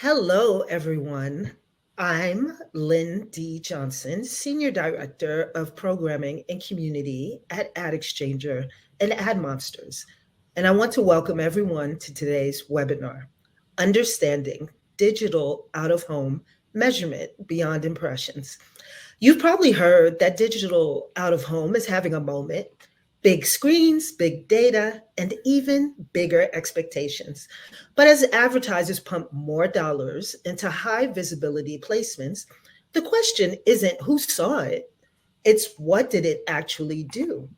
Hello, everyone. I'm Lynn D. Johnson, Senior Director of Programming and Community at Ad Exchanger and Ad Monsters. And I want to welcome everyone to today's webinar, Understanding Digital Out of Home Measurement Beyond Impressions. You've probably heard that digital out of home is having a moment. Big screens, big data, and even bigger expectations. But as advertisers pump more dollars into high visibility placements, the question isn't who saw it, it's what did it actually do?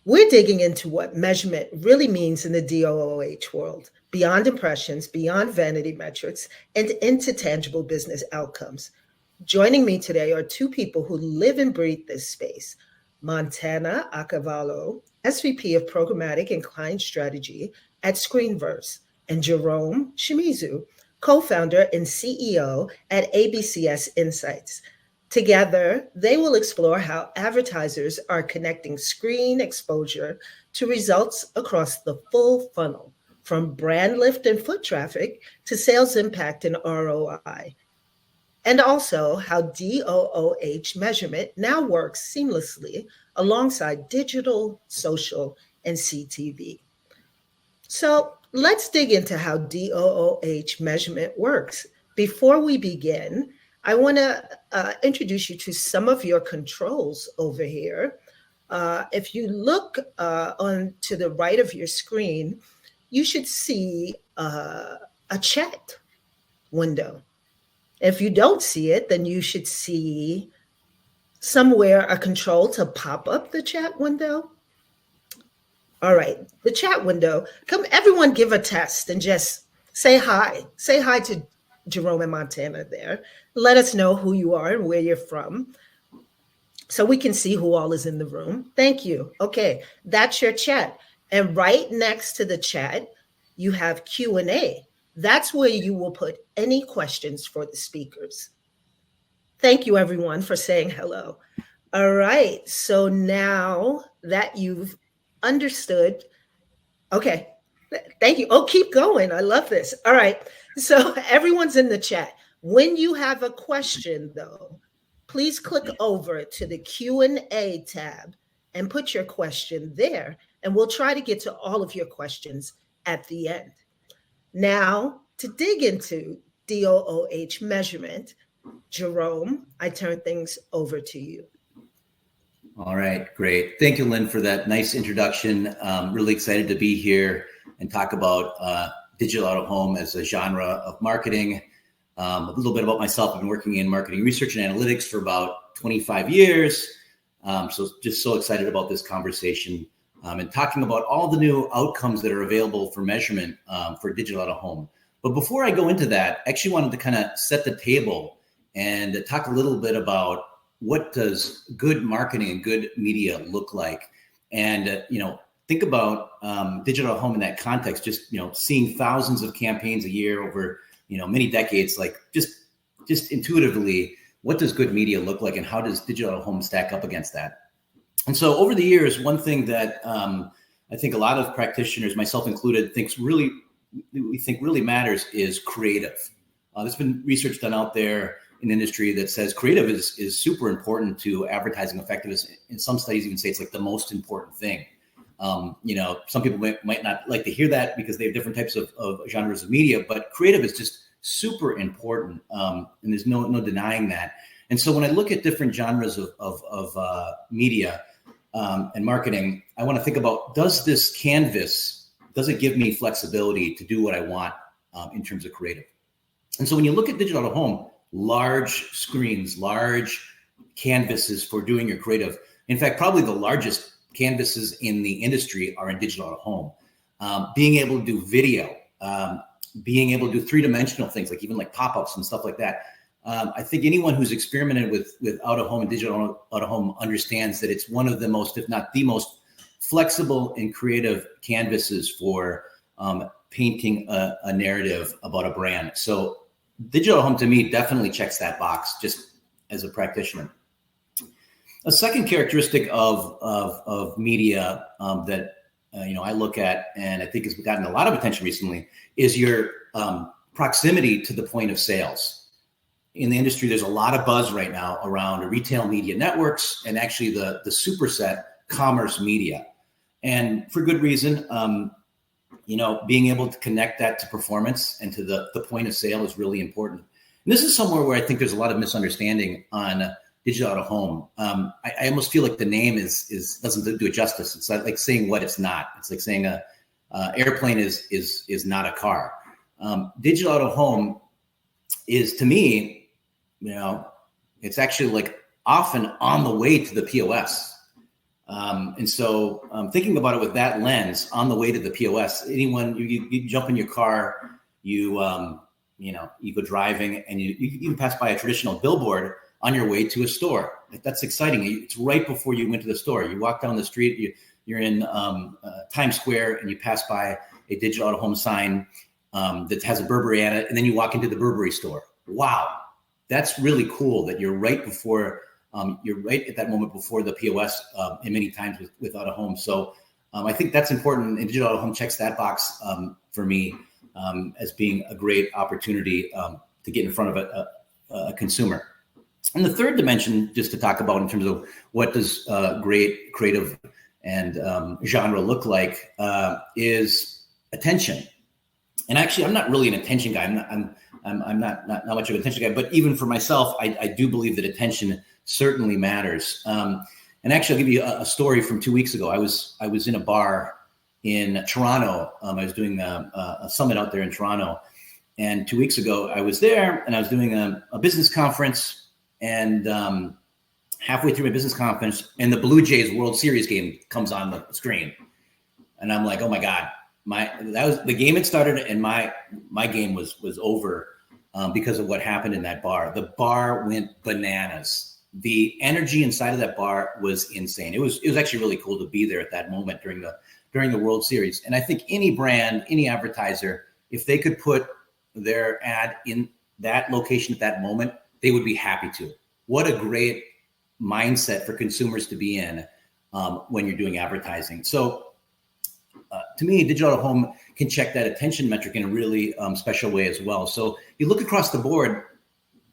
We're digging into what measurement really means in the DOOH world, beyond impressions, beyond vanity metrics, and into tangible business outcomes. Joining me today are two people who live and breathe this space. Montana Acavalo, SVP of Programmatic and Client Strategy at Screenverse, and Jerome Shimizu, co-founder and CEO at ABCS Insights. Together, they will explore how advertisers are connecting screen exposure to results across the full funnel, from brand lift and foot traffic to sales impact and ROI, and also how DOOH measurement now works seamlessly alongside digital, social, and CTV. So let's dig into how DOOH measurement works. Before we begin, I want to introduce you to some of your controls over here. If you look on to the right of your screen, you should see a chat window. If you don't see it, then you should see somewhere a control to pop up the chat window. All right, the chat window. Come, everyone, give a test and just say hi. Say hi to Jerome and Montana there. Let us know who you are and where you're from so we can see who all is in the room. Thank you. Okay, that's your chat. And right next to the chat, you have Q&A. That's where you will put any questions for the speakers. Thank you, everyone, for saying hello. All right, so now that you've understood, okay, thank you. Oh, keep going. I love this. All right, so everyone's in the chat. When you have a question, though, please click over to the Q&A tab and put your question there, and we'll try to get to all of your questions at the end. Now, to dig into DOOH measurement, Jerome, I turn things over to you. All right, great. Thank you, Lynn, for that nice introduction. Really excited to be here and talk about digital out of home as a genre of marketing. A little bit about myself. I've been working in marketing research and analytics for about 25 years. So just so excited about this conversation and talking about all the new outcomes that are available for measurement for digital out of home. But before I go into that, I actually wanted to kind of set the table and talk a little bit about what does good marketing and good media look like? And, think about digital out of home in that context, just, seeing thousands of campaigns a year over, many decades, like just intuitively, what does good media look like and how does digital out of home stack up against that? And so over the years, one thing that I think a lot of practitioners, myself included, really matters is creative. There's been research done out there in the industry that says creative is super important to advertising effectiveness. In some studies, even say it's like the most important thing. Some people might not like to hear that because they have different types of genres of media, but creative is just super important, and there's no denying that. And so when I look at different genres of media and marketing, I want to think about, does this canvas, does it give me flexibility to do what I want in terms of creative? And so when you look at digital out of home, large screens, large canvases for doing your creative. In fact, probably the largest canvases in the industry are in digital out of home. Being able to do video, being able to do three-dimensional things, like even like pop-ups and stuff like that. I think anyone who's experimented with out of home and digital out of home understands that it's one of the most, if not the most flexible and creative canvases for painting a narrative about a brand. So digital out of home to me definitely checks that box just as a practitioner. A second characteristic of media that I look at, and I think has gotten a lot of attention recently, is your proximity to the point of sales. In the industry, there's a lot of buzz right now around retail media networks and actually the superset commerce media. And for good reason, being able to connect that to performance and to the point of sale is really important. And this is somewhere where I think there's a lot of misunderstanding on digital out of home. I almost feel like the name is doesn't do it justice. It's like saying what it's not. It's like saying a airplane is not a car. Digital out of home is, to me, it's actually like often on the way to the POS. And so thinking about it with that lens, on the way to the POS, anyone, you jump in your car, you go driving, and you can pass by a traditional billboard on your way to a store. That's exciting. It's right before you went to the store. You walk down the street, you're in Times Square, and you pass by a digital out of home sign that has a Burberry at it, and then you walk into the Burberry store. Wow, that's really cool that you're right before. You're right at that moment before the POS, and many times with out of home. So I think that's important, and digital out of home checks that box for me as being a great opportunity to get in front of a consumer. And the third dimension, just to talk about in terms of what does great creative and genre look like, is attention. And actually, I'm not really an attention guy. I'm not much of an attention guy. But even for myself, I do believe that attention certainly matters. And actually, I'll give you a story from 2 weeks ago. I was in a bar in Toronto. I was doing a summit out there in Toronto. And 2 weeks ago, I was there and I was doing a business conference. And halfway through my business conference, and the Blue Jays World Series game comes on the screen. And I'm like, oh my God, the game had started and my game was over because of what happened in that bar. The bar went bananas. The energy inside of that bar was insane. It was actually really cool to be there at that moment during the World Series. And I think any brand, any advertiser, if they could put their ad in that location at that moment, they would be happy to. What a great mindset for consumers to be in when you're doing advertising. So to me, digital out of home can check that attention metric in a really special way as well. So you look across the board,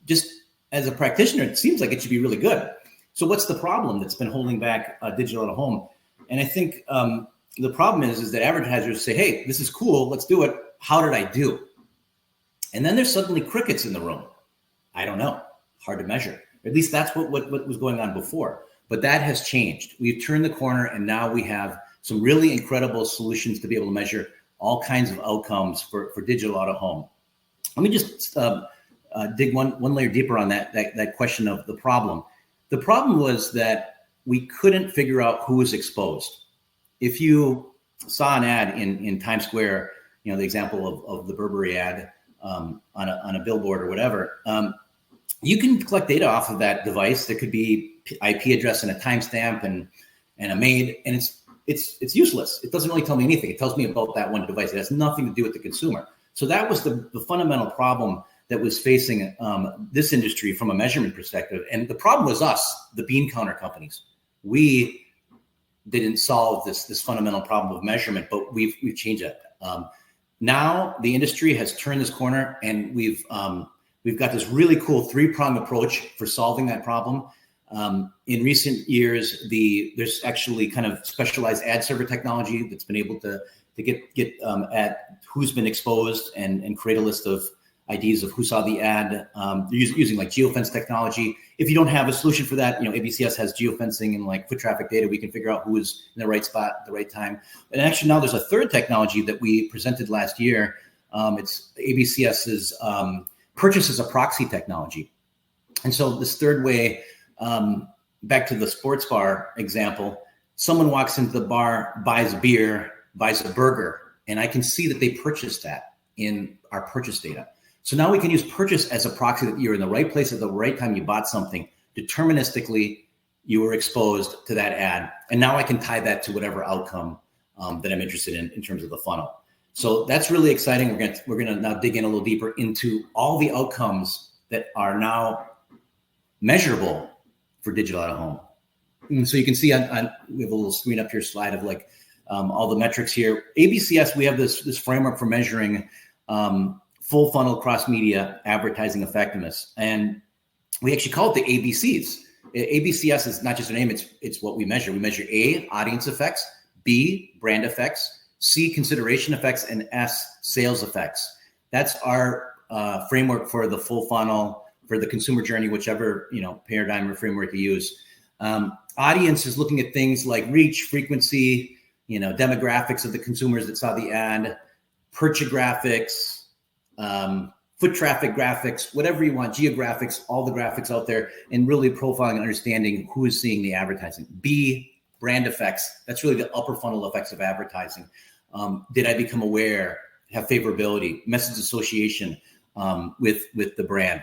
just as a practitioner, it seems like it should be really good. So what's the problem that's been holding back digital out of home? And I think the problem is that advertisers say, hey, this is cool, let's do it. How did I do? And then there's suddenly crickets in the room. I don't know, hard to measure. At least that's what was going on before. But that has changed. We've turned the corner, and now we have some really incredible solutions to be able to measure all kinds of outcomes for digital out of home. Let me just dig one layer deeper on that question of the problem. The problem was that we couldn't figure out who was exposed. If you saw an ad in Times Square, the example of the Burberry ad on a billboard or whatever, you can collect data off of that device. There could be IP address and a timestamp and a MAID, and it's useless. It doesn't really tell me anything. It tells me about that one device. It has nothing to do with the consumer. So that was the fundamental problem that was facing this industry from a measurement perspective. And the problem was us, the bean counter companies. We didn't solve this fundamental problem of measurement, but we've changed it. Now the industry has turned this corner, and we've got this really cool three-pronged approach for solving that problem. In recent years, there's actually kind of specialized ad server technology that's been able to get at who's been exposed and create a list of IDs of who saw the ad. They're using like geofence technology. If you don't have a solution for that, ABCS has geofencing and like foot traffic data. We can figure out who is in the right spot at the right time. And actually now there's a third technology that we presented last year. It's ABCS's purchase as a proxy technology. And so this third way, back to the sports bar example, someone walks into the bar, buys a beer, buys a burger, and I can see that they purchased that in our purchase data. So now we can use purchase as a proxy that you're in the right place at the right time, you bought something. Deterministically, you were exposed to that ad. And now I can tie that to whatever outcome that I'm interested in terms of the funnel. So that's really exciting. We're gonna now dig in a little deeper into all the outcomes that are now measurable for digital out of home. And so you can see we have a little screen up here slide of like all the metrics here. ABCS, we have this framework for measuring full funnel cross media advertising effectiveness, and we actually call it the ABCs. ABCS is not just a name; it's what we measure. We measure A, audience effects; B, brand effects; C, consideration effects; and S, sales effects. That's our framework for the full funnel, for the consumer journey, whichever paradigm or framework you use. Audience is looking at things like reach, frequency, demographics of the consumers that saw the ad, purchase graphics, foot traffic graphics, whatever you want, geographics, all the graphics out there, and really profiling and understanding who is seeing the advertising. B, brand effects. That's really the upper funnel effects of advertising. Did I become aware, have favorability, message association with the brand?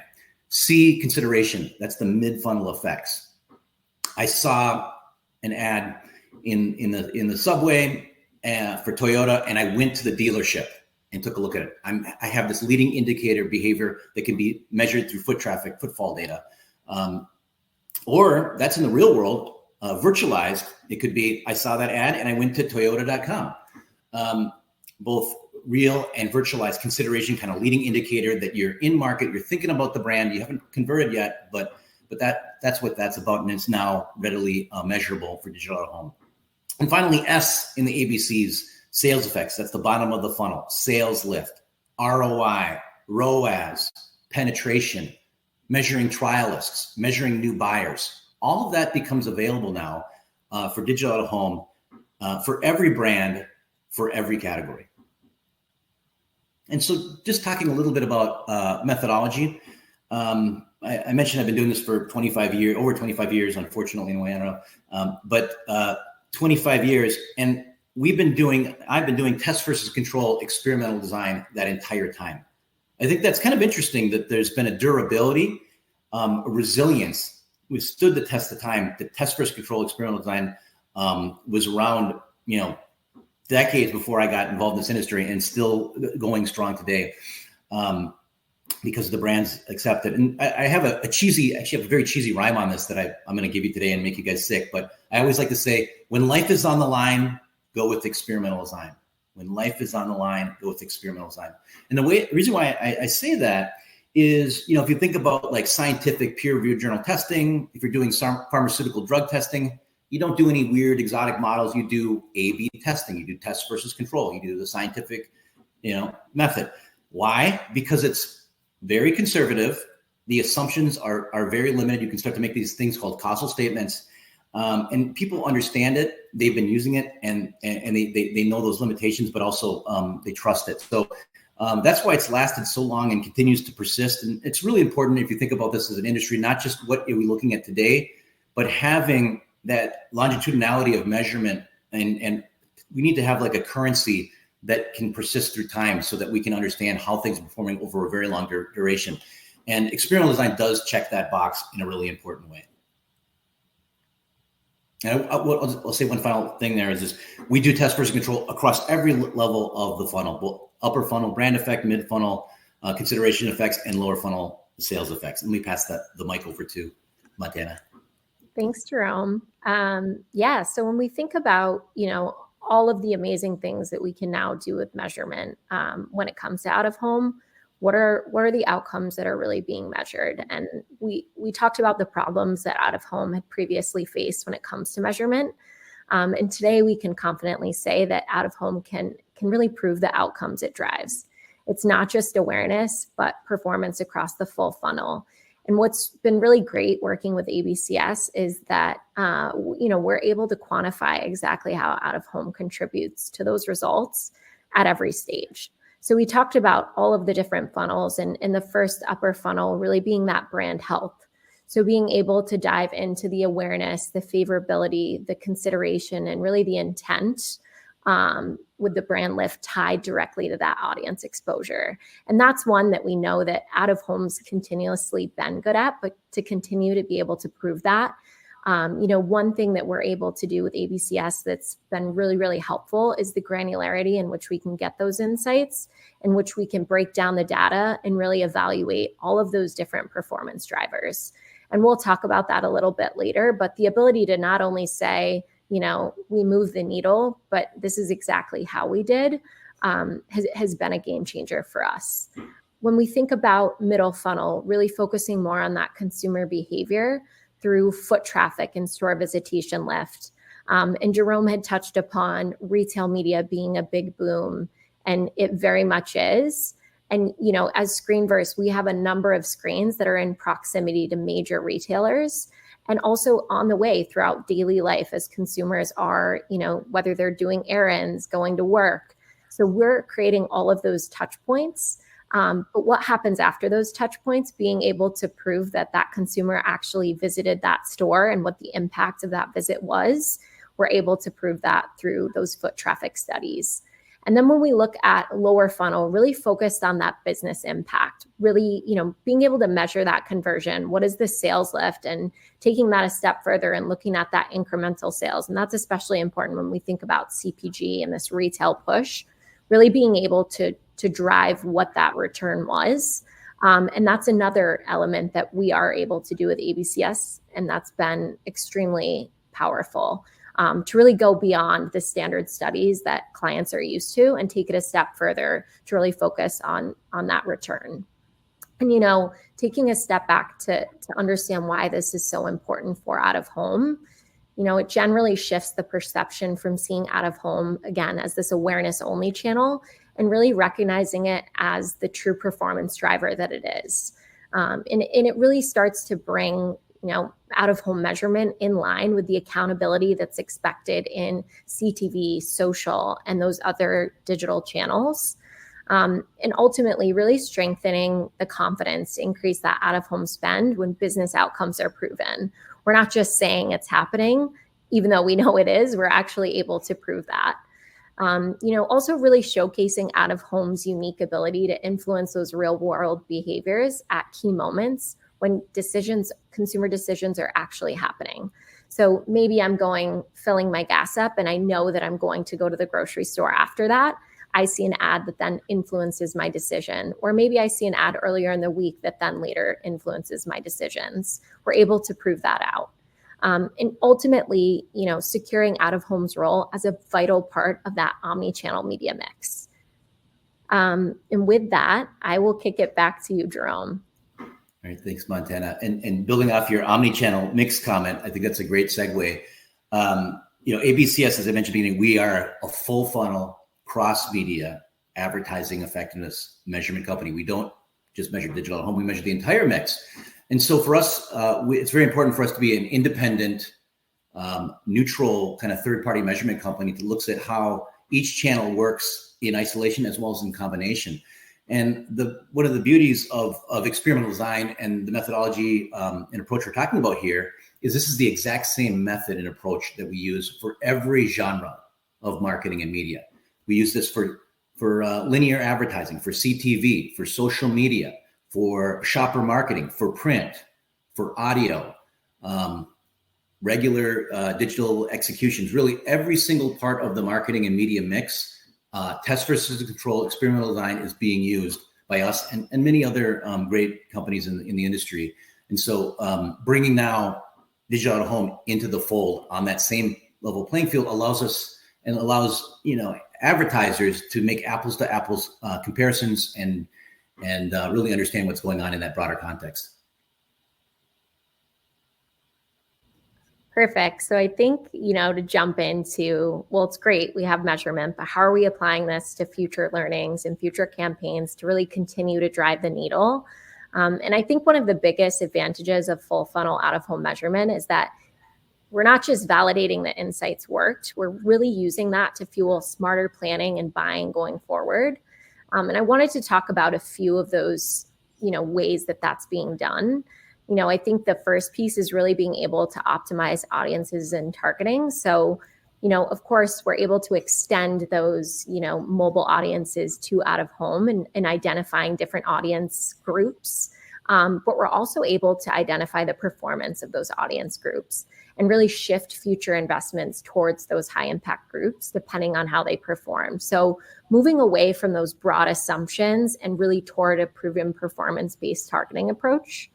C, consideration. That's the mid funnel effects. I saw an ad in the subway for Toyota, and I went to the dealership and took a look at it. I have this leading indicator behavior that can be measured through foot traffic, footfall data. Or that's in the real world, virtualized. It could be, I saw that ad and I went to toyota.com. Both real and virtualized consideration, kind of leading indicator that you're in market, you're thinking about the brand, you haven't converted yet, but that's what that's about. And it's now readily measurable for digital out of home. And finally, S in the ABCs, sales effects. That's the bottom of the funnel. Sales lift, ROI, ROAS, penetration, measuring trialists, measuring new buyers. All of that becomes available now for digital out of home for every brand, for every category. And so just talking a little bit about methodology. I mentioned I've been doing this for 25 years, over 25 years, unfortunately, in a way, I don't know, but 25 years. And I've been doing test versus control experimental design that entire time. I think that's kind of interesting that there's been a durability, a resilience. We've stood the test of time. The test versus control experimental design was around, decades before I got involved in this industry, and still going strong today because the brands accept it. And I have a very cheesy rhyme on this that I'm going to give you today and make you guys sick. But I always like to say, when life is on the line, go with experimental design. When life is on the line, go with experimental design. And the reason why I say that is, if you think about like scientific peer-reviewed journal testing, if you're doing pharmaceutical drug testing, you don't do any weird exotic models. You do A/B testing. You do test versus control. You do the scientific, method. Why? Because it's very conservative. The assumptions are very limited. You can start to make these things called causal statements. And people understand it. They've been using it, and they know those limitations, but also they trust it. So that's why it's lasted so long and continues to persist. And it's really important, if you think about this as an industry, not just what are we looking at today, but having that longitudinality of measurement. And we need to have like a currency that can persist through time so that we can understand how things are performing over a very long duration. And experimental design does check that box in a really important way. And I'll say one final thing there is this: we do test versus control across every level of the funnel, both upper funnel brand effect, mid funnel consideration effects, and lower funnel sales effects. Let me pass the mic over to Montana. Thanks, Jerome. So when we think about, all of the amazing things that we can now do with measurement when it comes to out of home, what are the outcomes that are really being measured? And we talked about the problems that out of home had previously faced when it comes to measurement. And today we can confidently say that out of home can really prove the outcomes it drives. It's not just awareness, but performance across the full funnel. And what's been really great working with ABCS is that, we're able to quantify exactly how out of home contributes to those results at every stage. So we talked about all of the different funnels, and in the first upper funnel really being that brand health. So being able to dive into the awareness, the favorability, the consideration, and really the intent with the brand lift tied directly to that audience exposure. And that's one that we know that out of home's continuously been good at, but to continue to be able to prove that, one thing that we're able to do with ABCS that's been really, really helpful is the granularity in which we can get those insights, in which we can break down the data and really evaluate all of those different performance drivers. And we'll talk about that a little bit later, but the ability to not only say, we move the needle, but this is exactly how we did, has been a game changer for us. When we think about middle funnel, really focusing more on that consumer behavior through foot traffic and store visitation lift. And Jerome had touched upon retail media being a big boom, and it very much is. And, as Screenverse, we have a number of screens that are in proximity to major retailers and also on the way throughout daily life as consumers are, whether they're doing errands, going to work. So we're creating all of those touch points. But what happens after those touch points, being able to prove that that consumer actually visited that store and what the impact of that visit was, we're able to prove that through those foot traffic studies. And then when we look at lower funnel, really focused on that business impact, really, being able to measure that conversion, what is the sales lift, and taking that a step further and looking at that incremental sales. And that's especially important when we think about CPG and this retail push, really being able to drive what that return was. And that's another element that we are able to do with ABCS. And that's been extremely powerful. To really go beyond the standard studies that clients are used to and take it a step further to really focus on that return. And, taking a step back to understand why this is so important for out of home, it generally shifts the perception from seeing out of home, again, as this awareness only channel and really recognizing it as the true performance driver that it is. And it really starts to bring out of home measurement in line with the accountability that's expected in CTV, social, and those other digital channels. And ultimately really strengthening the confidence, increase that out of home spend when business outcomes are proven. We're not just saying it's happening, even though we know it is, we're actually able to prove that. Also really showcasing out of home's unique ability to influence those real world behaviors at key moments when consumer decisions are actually happening. So maybe I'm filling my gas up and I know that I'm going to go to the grocery store after that. I see an ad that then influences my decision. Or maybe I see an ad earlier in the week that then later influences my decisions. We're able to prove that out. And ultimately, securing out of home's role as a vital part of that omni-channel media mix. And with that, I will kick it back to you, Jerome. All right, thanks, Montana. And building off your omni-channel mix comment, I think that's a great segue. ABCS, as I mentioned at the beginning, we are a full funnel cross-media advertising effectiveness measurement company. We don't just measure digital at home, we measure the entire mix. And so for us, it's very important for us to be an independent, neutral kind of third-party measurement company that looks at how each channel works in isolation as well as in combination. And one of the beauties of experimental design and the methodology and approach we're talking about here is this is the exact same method and approach that we use for every genre of marketing and media. We use this for linear advertising, for CTV, for social media, for shopper marketing, for print, for audio, regular digital executions, really every single part of the marketing and media mix. Test versus control, experimental design is being used by us and many other great companies in the industry. And so bringing now digital out of home into the fold on that same level playing field allows advertisers to make apples to apples comparisons and really understand what's going on in that broader context. Perfect. So I think, to jump into, well, it's great, we have measurement, but how are we applying this to future learnings and future campaigns to really continue to drive the needle? And I think one of the biggest advantages of full funnel out of home measurement is that we're not just validating that insights worked, we're really using that to fuel smarter planning and buying going forward. And I wanted to talk about a few of those, ways that that's being done. I think the first piece is really being able to optimize audiences and targeting. So, of course, we're able to extend those, mobile audiences to out of home and identifying different audience groups. But we're also able to identify the performance of those audience groups and really shift future investments towards those high impact groups, depending on how they perform. So moving away from those broad assumptions and really toward a proven performance-based targeting approach.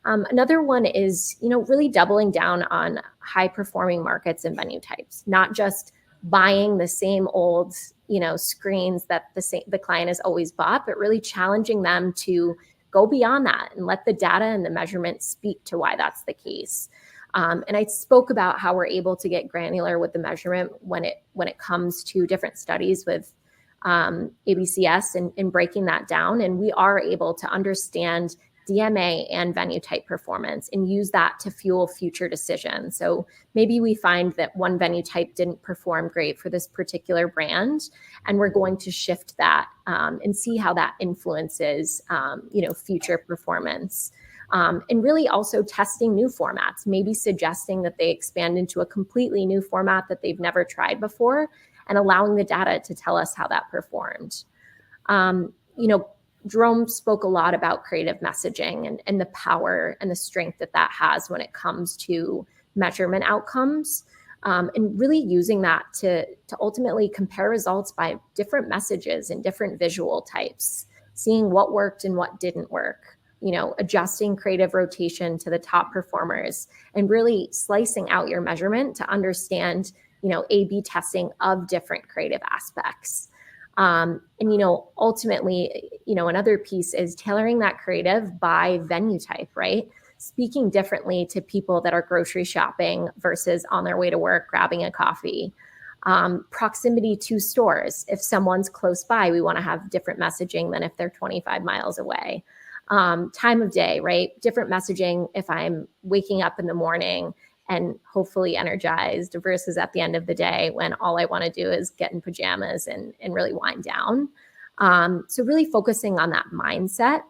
Another one is, really doubling down on high performing markets and venue types, not just buying the same old, screens that the client has always bought, but really challenging them to go beyond that and let the data and the measurement speak to why that's the case. And I spoke about how we're able to get granular with the measurement when it comes to different studies with ABCS and breaking that down. And we are able to understand DMA and venue type performance and use that to fuel future decisions. So maybe we find that one venue type didn't perform great for this particular brand, and we're going to shift that and see how that influences, future performance. And really also testing new formats, maybe suggesting that they expand into a completely new format that they've never tried before, and allowing the data to tell us how that performed. Jerome spoke a lot about creative messaging and the power and the strength that has when it comes to measurement outcomes, and really using that to ultimately compare results by different messages and different visual types, seeing what worked and what didn't work, adjusting creative rotation to the top performers, and really slicing out your measurement to understand, A/B testing of different creative aspects. And, ultimately, another piece is tailoring that creative by venue type, right? Speaking differently to people that are grocery shopping versus on their way to work, grabbing a coffee. Proximity to stores. If someone's close by, we want to have different messaging than if they're 25 miles away. Time of day, right? Different messaging if I'm waking up in the morning and hopefully energized versus at the end of the day when all I want to do is get in pajamas and really wind down. So really focusing on that mindset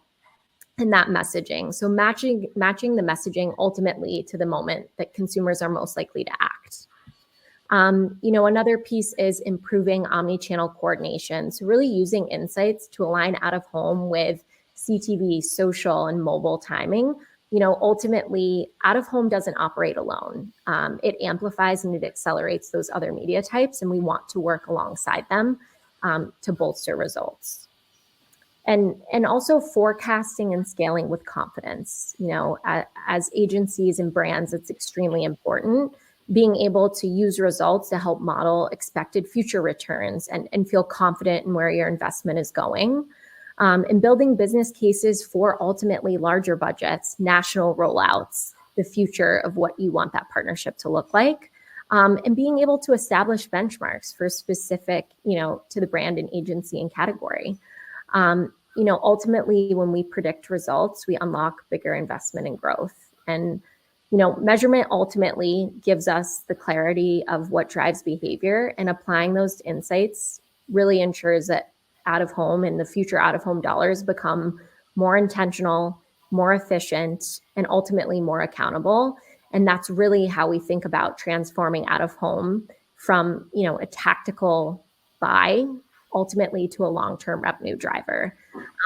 and that messaging. So matching the messaging ultimately to the moment that consumers are most likely to act. Another piece is improving omni-channel coordination. So really using insights to align out of home with CTV, social, and mobile timing. Ultimately, out of home doesn't operate alone. It amplifies and it accelerates those other media types, and we want to work alongside them to bolster results. And also forecasting and scaling with confidence. As agencies and brands, it's extremely important being able to use results to help model expected future returns and feel confident in where your investment is going. And building business cases for ultimately larger budgets, national rollouts, the future of what you want that partnership to look like, and being able to establish benchmarks for specific, to the brand and agency and category. Ultimately, when we predict results, we unlock bigger investment and growth. And, measurement ultimately gives us the clarity of what drives behavior, and applying those insights really ensures that out of home and the future out of home dollars become more intentional, more efficient, and ultimately more accountable. And that's really how we think about transforming out of home from, a tactical buy ultimately to a long-term revenue driver.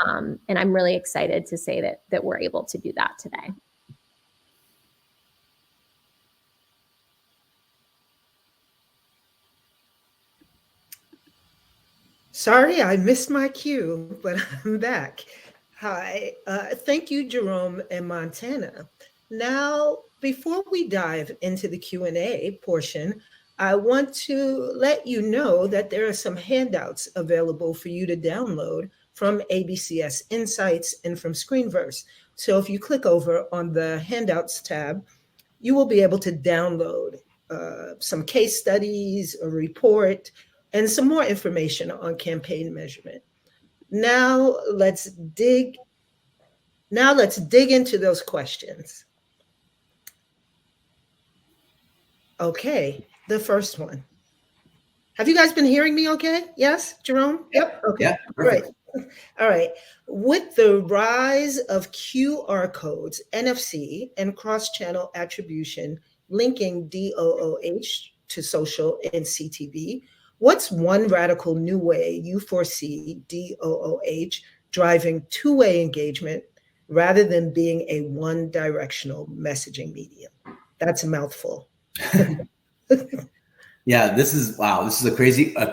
And I'm really excited to say that we're able to do that today. Sorry, I missed my cue, but I'm back. Hi, thank you, Jerome and Montana. Now, before we dive into the Q&A portion, I want to let you know that there are some handouts available for you to download from ABCS Insights and from Screenverse. So if you click over on the handouts tab, you will be able to download some case studies, a report, and some more information on campaign measurement. Now let's dig into those questions. Okay, the first one. Have you guys been hearing me okay? Yes, Jerome? Yep. Okay, Yeah, perfect. Great. All right. With the rise of QR codes, NFC, and cross-channel attribution linking DOOH to social and CTV, what's one radical new way you foresee DOOH driving two-way engagement rather than being a one-directional messaging medium? That's a mouthful. Yeah, this is a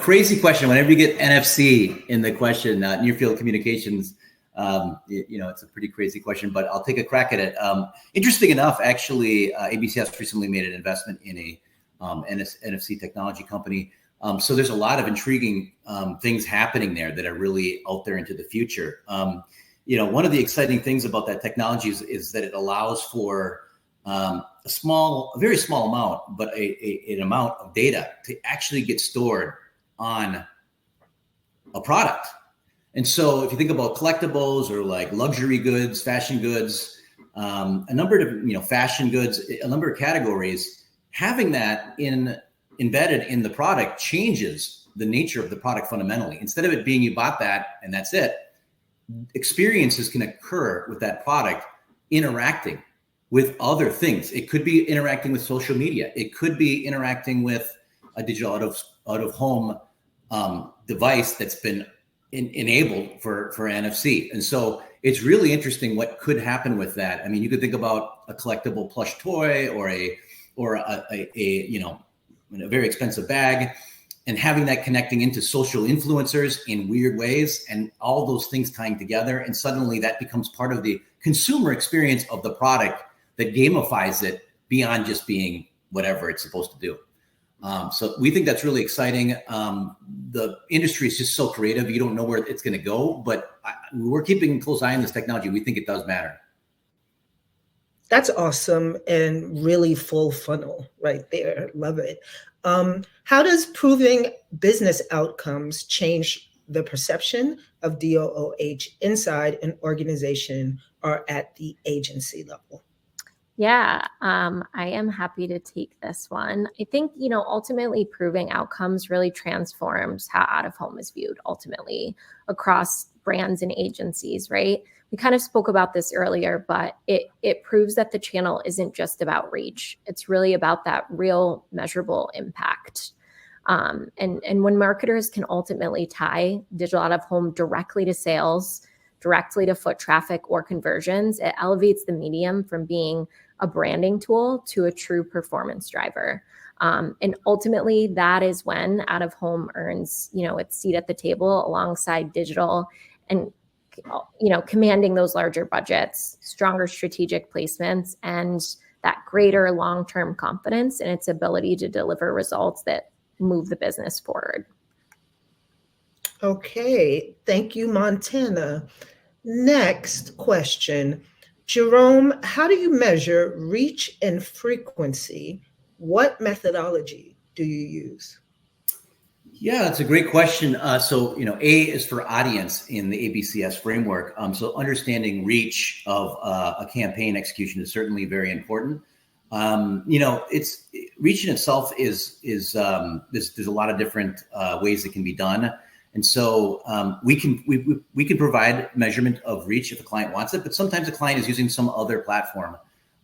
crazy question. Whenever you get NFC in the question, near field communications, It's a pretty crazy question, but I'll take a crack at it. Interesting enough, actually, ABCS recently made an investment in a NFC technology company. So there's a lot of intriguing things happening there that are really out there into the future. One of the exciting things about that technology is that it allows for a very small amount, but an amount of data to actually get stored on a product. And so if you think about collectibles or like luxury goods, fashion goods, a number of fashion goods, a number of categories, having that embedded in the product changes the nature of the product fundamentally. Instead of it being you bought that and that's it, experiences can occur with that product interacting with other things. It could be interacting with social media. It could be interacting with a digital out of home device that's been enabled for NFC. And so it's really interesting what could happen with that. I mean, you could think about a collectible plush toy or a very expensive bag, and having that connecting into social influencers in weird ways, and all those things tying together. And suddenly that becomes part of the consumer experience of the product that gamifies it beyond just being whatever it's supposed to do. So we think that's really exciting. The industry is just so creative. You don't know where it's going to go, but we're keeping a close eye on this technology. We think it does matter. That's awesome and really full funnel right there. Love it. How does proving business outcomes change the perception of DOOH inside an organization or at the agency level? Yeah, I am happy to take this one. I think, ultimately proving outcomes really transforms how out of home is viewed ultimately across brands and agencies, right? We kind of spoke about this earlier, but it proves that the channel isn't just about reach. It's really about that real measurable impact. And when marketers can ultimately tie digital out of home directly to sales, directly to foot traffic or conversions, it elevates the medium from being a branding tool to a true performance driver. And ultimately, that is when out of home earns, its seat at the table alongside digital, and commanding those larger budgets, stronger strategic placements, and that greater long-term confidence in its ability to deliver results that move the business forward. Okay, thank you, Montana. Next question. Jerome, how do you measure reach and frequency? What methodology do you use? Yeah, that's a great question. So, A is for audience in the ABCS framework. So understanding reach of a campaign execution is certainly very important. It's reach in itself is there's a lot of different ways it can be done. And so we can provide measurement of reach if a client wants it, but sometimes a client is using some other platform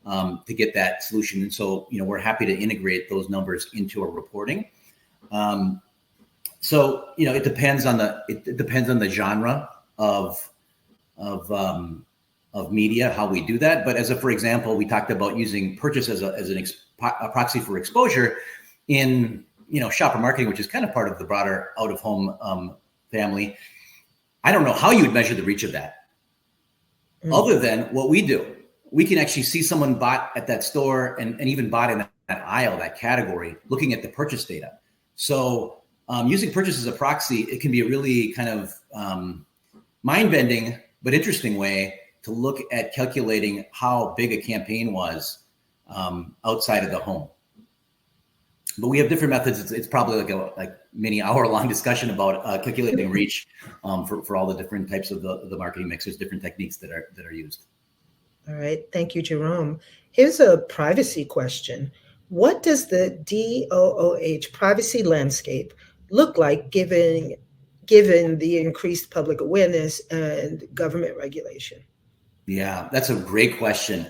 to get that solution. And so, we're happy to integrate those numbers into our reporting. So, it depends on the genre of media, how we do that. But for example, we talked about using purchase as a proxy for exposure in, shopper marketing, which is kind of part of the broader out of home family. I don't know how you would measure the reach of that, other than what we do. We can actually see someone bought at that store and even bought in that aisle, that category, looking at the purchase data. So using purchase as a proxy, it can be a really kind of mind-bending but interesting way to look at calculating how big a campaign was outside of the home. But we have different methods. It's probably like a mini hour-long discussion about calculating reach for all the different types of the marketing mix. There's different techniques that are used. All right, thank you, Jerome. Here's a privacy question. What does the DOOH privacy landscape look like given the increased public awareness and government regulation? Yeah, that's a great question.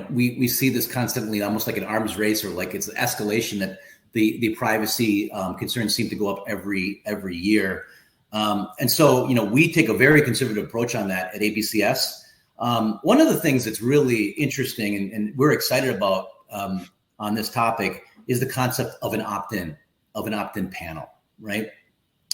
We see this constantly, almost like an arms race, or like it's an escalation that the privacy concerns seem to go up every year. And so, we take a very conservative approach on that at ABCS. One of the things that's really interesting and we're excited about on this topic is the concept of an opt-in panel, right?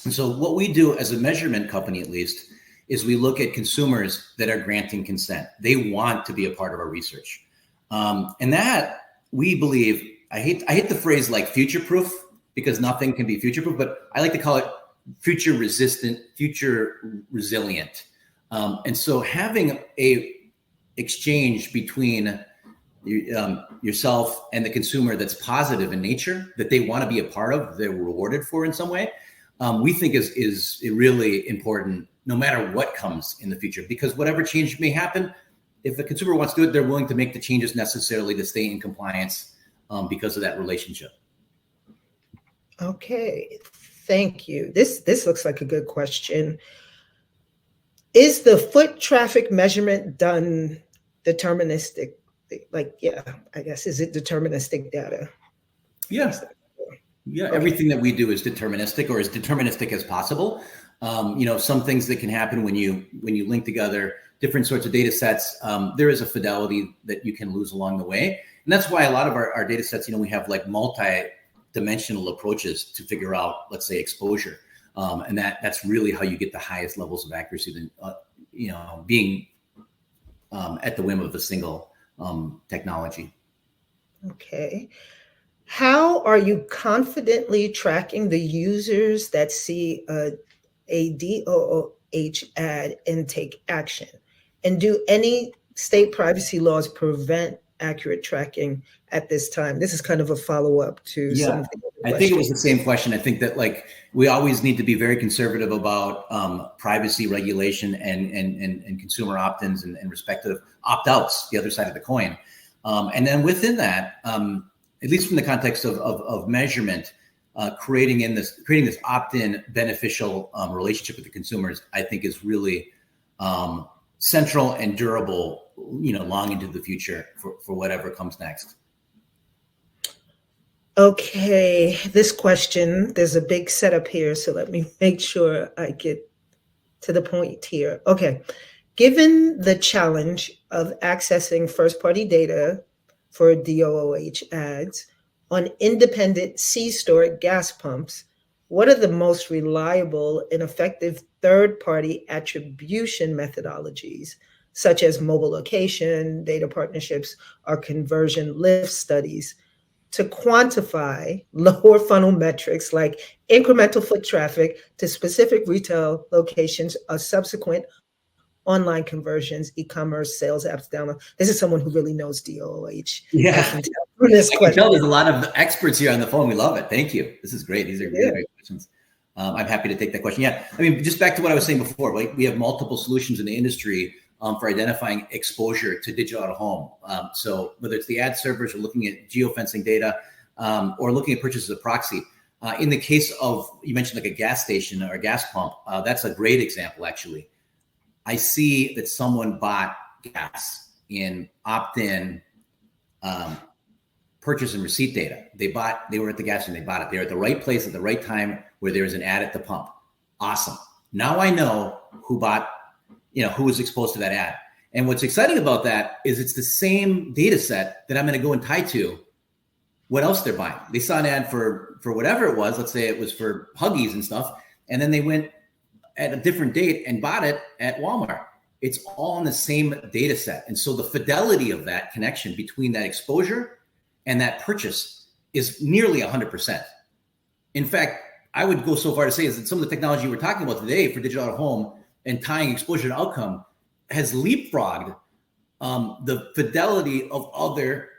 And so what we do as a measurement company, at least, is we look at consumers that are granting consent. They want to be a part of our research. And that, we believe, I hate the phrase like future-proof, because nothing can be future-proof, but I like to call it future-resistant, future-resilient. And so having a exchange between yourself and the consumer that's positive in nature, that they want to be a part of, they're rewarded for in some way, we think is really important, no matter what comes in the future. Because whatever change may happen, if the consumer wants to do it, they're willing to make the changes necessarily to stay in compliance because of that relationship. Okay, thank you. This looks like a good question. Is the foot traffic measurement done deterministic? Like, yeah, I guess, is it deterministic data? Yeah. Yeah, everything that we do is deterministic, or as deterministic as possible. Some things that can happen when you link together different sorts of data sets, there is a fidelity that you can lose along the way. And that's why a lot of our data sets, we have like multi-dimensional approaches to figure out, let's say, exposure. And that's really how you get the highest levels of accuracy than, being at the whim of a single technology. Okay. How are you confidently tracking the users that see a DOOH ad and take action? And do any state privacy laws prevent accurate tracking at this time? This is kind of a follow-up to some of the other questions. I think it was the same question. I think that we always need to be very conservative about privacy regulation and consumer opt-ins and respective opt-outs, the other side of the coin. And then within that, at least from the context of measurement, creating this opt-in beneficial relationship with the consumers, I think is really central and durable, long into the future for whatever comes next. Okay, this question, there's a big setup here, so let me make sure I get to the point here. Okay, given the challenge of accessing first-party data for DOOH ads on independent C-store gas pumps, what are the most reliable and effective third-party attribution methodologies, such as mobile location, data partnerships, or conversion lift studies, to quantify lower funnel metrics like incremental foot traffic to specific retail locations or subsequent online conversions, e-commerce, sales apps download? This is someone who really knows DOOH. Yeah. I can tell there's a lot of experts here on the phone. We love it. Thank you. This is great. These are really great questions. I'm happy to take that question. Yeah. I mean, just back to what I was saying before, we have multiple solutions in the industry for identifying exposure to digital out of home. So whether it's the ad servers or looking at geofencing data or looking at purchases of proxy. In the case of, you mentioned like a gas station or a gas pump, that's a great example, actually. I see that someone bought gas in opt-in purchase and receipt data. They were at the gas station, they bought it. They were at the right place at the right time where there was an ad at the pump. Awesome. Now I know who bought, who was exposed to that ad. And what's exciting about that is it's the same data set that I'm going to go and tie to what else they're buying. They saw an ad for whatever it was. Let's say it was for Huggies and stuff. And then they went at a different date and bought it at Walmart. It's all in the same data set. And so the fidelity of that connection between that exposure and that purchase is nearly 100%. In fact, I would go so far to say is that some of the technology we're talking about today for digital out of home and tying exposure to outcome has leapfrogged the fidelity of other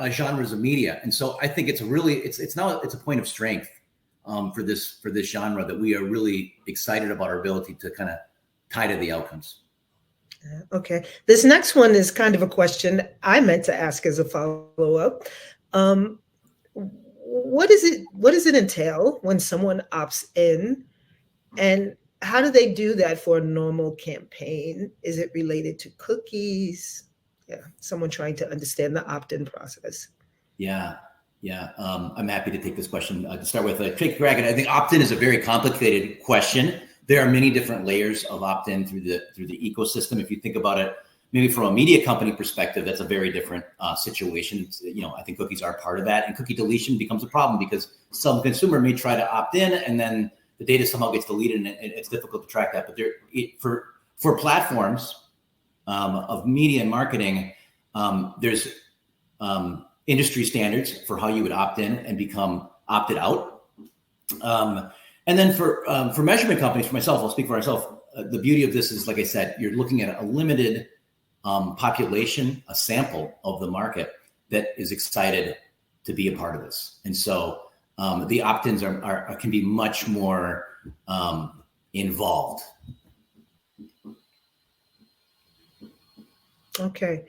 genres of media. And so I think it's a point of strength for this genre that we are really excited about our ability to kind of tie to the outcomes. Okay. This next one is kind of a question I meant to ask as a follow-up. What does it entail when someone opts in, and how do they do that for a normal campaign? Is it related to cookies? Yeah, someone trying to understand the opt-in process. Yeah. I'm happy to take this question. To start with, take a crack at it. I think opt-in is a very complicated question. There are many different layers of opt-in through the ecosystem. If you think about it, maybe from a media company perspective, that's a very different situation. I think cookies are part of that, and cookie deletion becomes a problem because some consumer may try to opt in and then the data somehow gets deleted and it's difficult to track that. But for platforms of media and marketing, there's industry standards for how you would opt in and become opted out. And then for measurement companies, for myself, I'll speak for myself. The beauty of this is, like I said, you're looking at a limited population, a sample of the market that is excited to be a part of this. And so the opt-ins can be much more involved. Okay.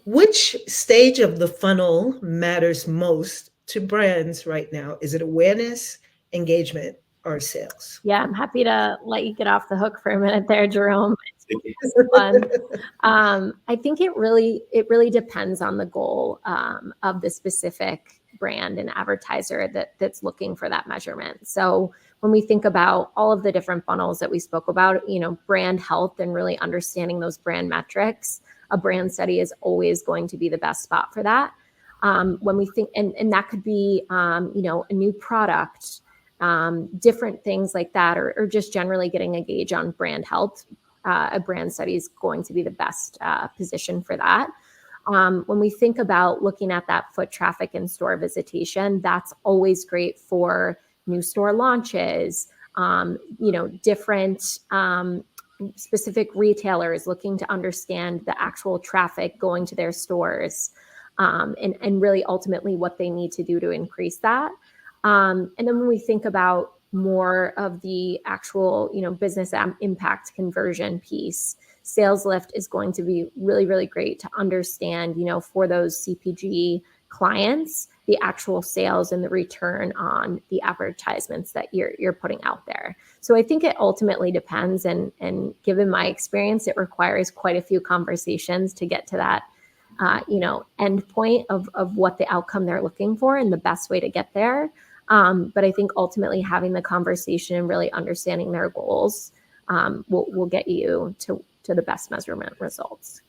Which stage of the funnel matters most to brands right now? Is it awareness, engagement, or sales? Yeah, I'm happy to let you get off the hook for a minute there, Jerome. It's fun. I think it really depends on the goal of the specific brand and advertiser that's looking for that measurement. So when we think about all of the different funnels that we spoke about, brand health and really understanding those brand metrics, a brand study is always going to be the best spot for that. When we think, and that could be, a new product, different things like that, or just generally getting a gauge on brand health. A brand study is going to be the best position for that. When we think about looking at that foot traffic and store visitation, that's always great for new store launches, different specific retailers looking to understand the actual traffic going to their stores, and really ultimately what they need to do to increase that. And then when we think about more of the actual, business impact conversion piece, sales lift is going to be really, really great to understand, for those CPG clients, the actual sales and the return on the advertisements that you're putting out there. So I think it ultimately depends. And given my experience, it requires quite a few conversations to get to that, end point of what the outcome they're looking for and the best way to get there. But I think ultimately having the conversation and really understanding their goals will get you to the best measurement results.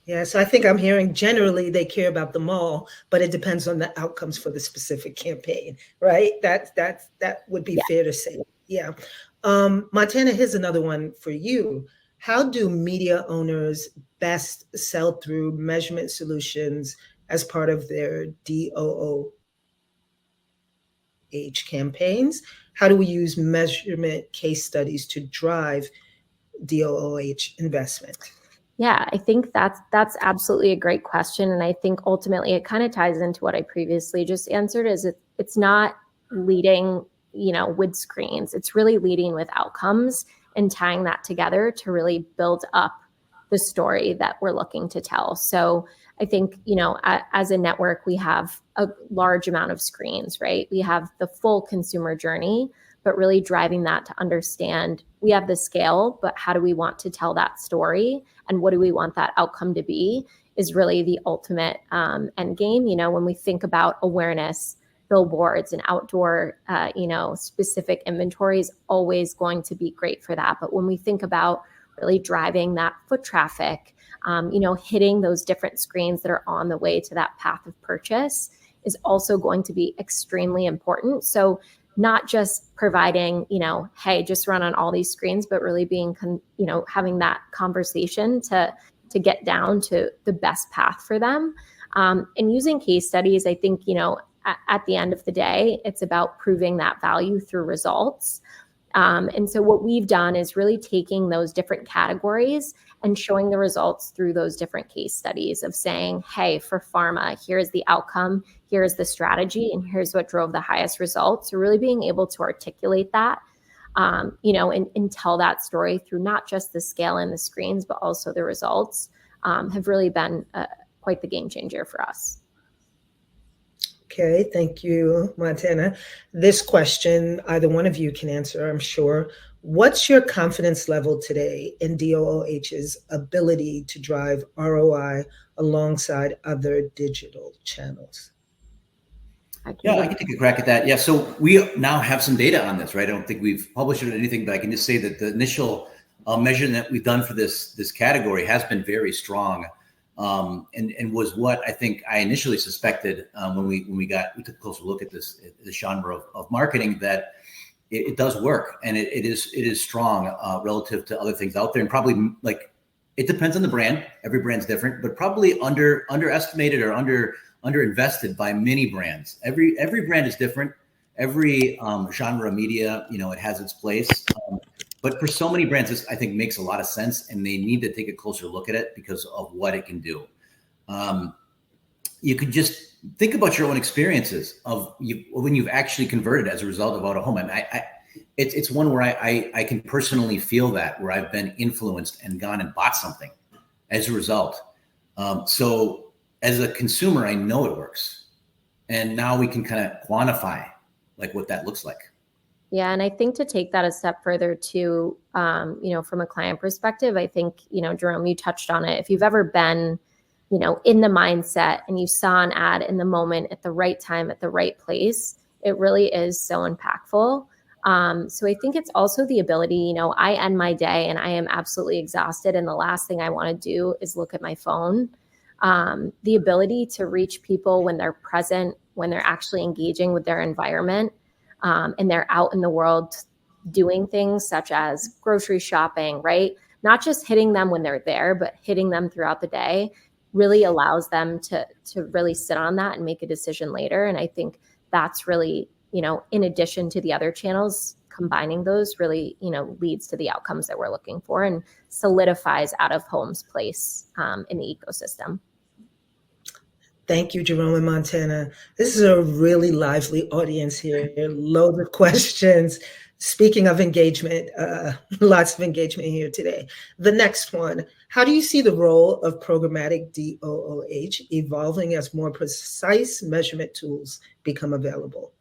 Yeah, so I think I'm hearing generally they care about them all, but it depends on the outcomes for the specific campaign, right? That would be fair to say. Yeah. Montana, here's another one for you. How do media owners best sell through measurement solutions as part of their DOOH campaigns? How do we use measurement case studies to drive DOOH investment? Yeah, I think that's absolutely a great question. And I think ultimately it kind of ties into what I previously just answered, is it's not leading, with screens. It's really leading with outcomes and tying that together to really build up the story that we're looking to tell. So I think, as a network, we have a large amount of screens, right? We have the full consumer journey, but really driving that to understand we have the scale, but how do we want to tell that story? And what do we want that outcome to be is really the ultimate end game. When we think about awareness, billboards and outdoor, specific inventory is always going to be great for that. But when we think about really driving that foot traffic, hitting those different screens that are on the way to that path of purchase is also going to be extremely important. So not just providing, hey, just run on all these screens, but really being, having that conversation to get down to the best path for them. And using case studies, I think, at the end of the day, it's about proving that value through results. And so what we've done is really taking those different categories and showing the results through those different case studies of saying, hey, for pharma, here's the outcome, here's the strategy, and here's what drove the highest results. So really being able to articulate that, and tell that story through not just the scale and the screens, but also the results, have really been quite the game changer for us. Okay, thank you, Montana. This question, either one of you can answer, I'm sure. What's your confidence level today in DOOH's ability to drive ROI alongside other digital channels? I can take a crack at that. Yeah, so we now have some data on this, right? I don't think we've published it or anything, but I can just say that the initial measurement that we've done for this category has been very strong. And was what I think I initially suspected when we took a closer look at this genre of marketing, that it does work, and it is strong relative to other things out there, and probably like it depends on the brand. Every brand's different, but probably underestimated or underinvested by many brands. Every brand is different. Every genre of media, it has its place. But for so many brands, this I think makes a lot of sense, and they need to take a closer look at it because of what it can do. You could just think about your own experiences of when you've actually converted as a result of out of home. And it's one where I can personally feel that, where I've been influenced and gone and bought something as a result. So as a consumer, I know it works, and now we can kind of quantify like what that looks like. Yeah. And I think to take that a step further too, from a client perspective, I think, Jerome, you touched on it. If you've ever been, in the mindset and you saw an ad in the moment at the right time, at the right place, it really is so impactful. So I think it's also the ability, I end my day and I am absolutely exhausted, and the last thing I want to do is look at my phone. The ability to reach people when they're present, when they're actually engaging with their environment, and they're out in the world doing things such as grocery shopping, right? Not just hitting them when they're there, but hitting them throughout the day really allows them to really sit on that and make a decision later. And I think that's really, in addition to the other channels, combining those really, leads to the outcomes that we're looking for and solidifies out of home's place in the ecosystem. Thank you, Jerome and Montana. This is a really lively audience here. Loads of questions. Speaking of engagement, lots of engagement here today. The next one, how do you see the role of programmatic DOOH evolving as more precise measurement tools become available?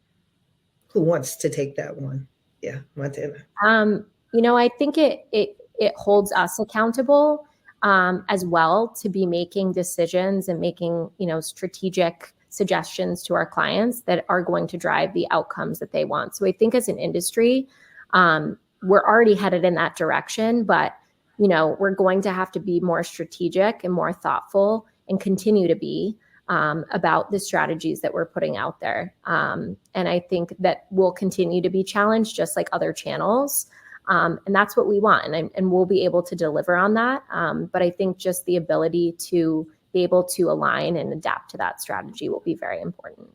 Who wants to take that one? Yeah, Montana. I think it holds us accountable as well to be making decisions and making, strategic suggestions to our clients that are going to drive the outcomes that they want. So I think as an industry, we're already headed in that direction, but, we're going to have to be more strategic and more thoughtful and continue to be about the strategies that we're putting out there. And I think that we'll continue to be challenged just like other channels. And that's what we want. And we'll be able to deliver on that. But I think just the ability to be able to align and adapt to that strategy will be very important.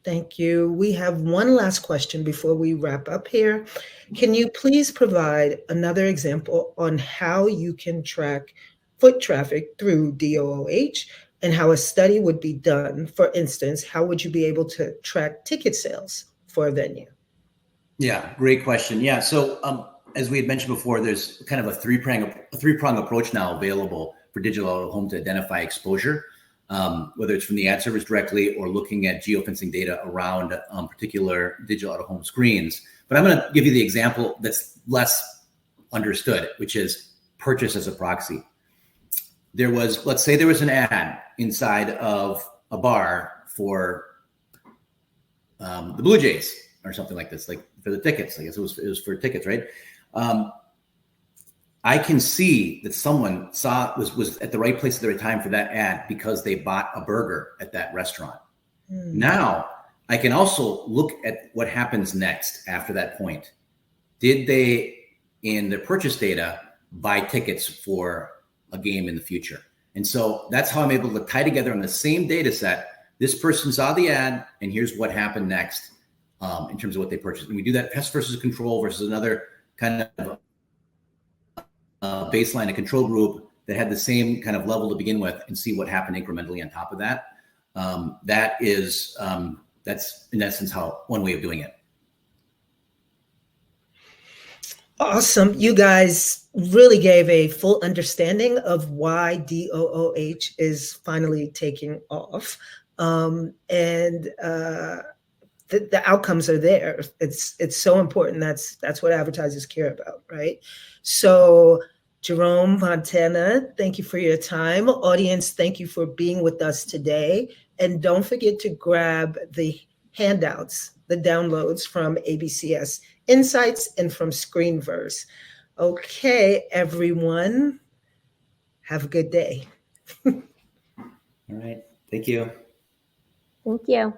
Thank you. We have one last question before we wrap up here. Can you please provide another example on how you can track foot traffic through DOOH and how a study would be done? For instance, how would you be able to track ticket sales for a venue? Yeah, great question. Yeah, so as we had mentioned before, there's kind of a three-prong approach now available for digital out of home to identify exposure, whether it's from the ad servers directly or looking at geofencing data around particular digital out of home screens. But I'm going to give you the example that's less understood, which is purchase as a proxy. Let's say there was an ad inside of a bar for the Blue Jays or something like this, like for the tickets. I guess it was for tickets, right? I can see that someone was at the right place at the right time for that ad because they bought a burger at that restaurant. Now I can also look at what happens next after that point. Did they, in their purchase data, buy tickets for a game in the future? And so that's how I'm able to tie together on the same data set. This person saw the ad, and here's what happened next in terms of what they purchased. And we do that pest versus control versus another kind of baseline, a control group that had the same kind of level to begin with, and see what happened incrementally on top of that. That's in essence one way of doing it. Awesome. You guys really gave a full understanding of why DOOH is finally taking off. The outcomes are there. It's so important. That's what advertisers care about, right? So Jerome, Montana, thank you for your time. Audience, thank you for being with us today. And don't forget to grab the handouts, the downloads from ABCS Insights and from Screenverse. Okay, everyone, have a good day. All right. Thank you. Thank you.